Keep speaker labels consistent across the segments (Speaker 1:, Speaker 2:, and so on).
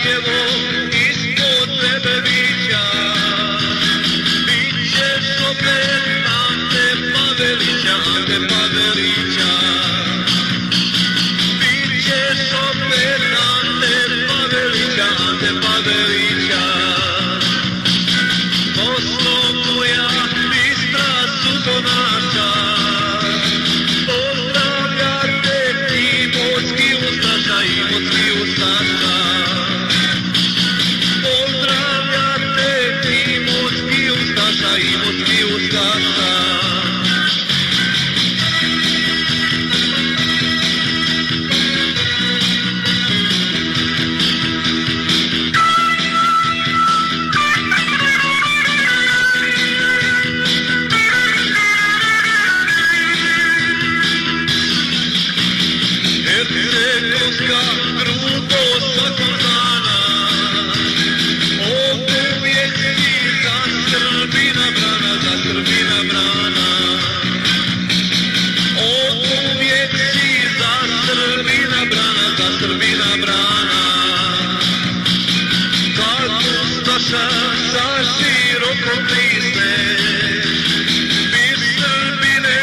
Speaker 1: Kraljevo ispod tebe vića, bit ćeš opet Ante Pavelića, Ante Pavelića. Bit ćeš opet Ante Pavelića, Ante Pavelića. Bosno moja, bistra sudonaša, pozdravljate Imotski ustaša, Imotski ustaša. Pozdravljate Imotski ustaša, Imotski ustaša. Hercegovska kruto svakog dana, oduvijek si za Srbina brana, za Srbina brana. Oduvijek si za Srbina brana, za Srbina brana. Kad ustaša sa široko prisne, bir Srbine,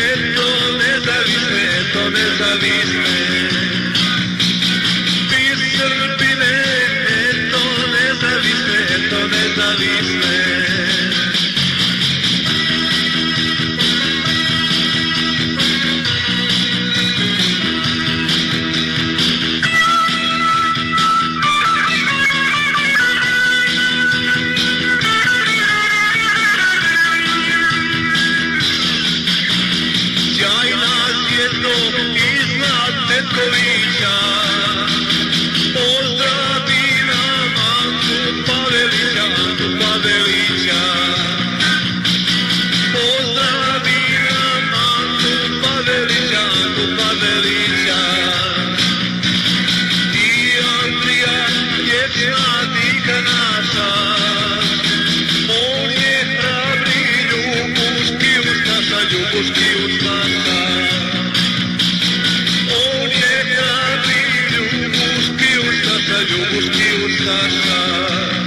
Speaker 1: eto nezavisne, eto nezavisne. Bir Srbine, eto nezavisne, eto nezavisne. Sjajna zvijezdo iznad Petkovića, pozdravi nam Antu Pavelića, Antu Pavelića. Pozdravi nam Antu Pavelića, Antu Pavelića. I Andrija, vječna dika naša, on je hrabri ljubuški ustaša, ljubuški ustaša. On je hrabri ljubuški ustaša, ljubuški ustaša.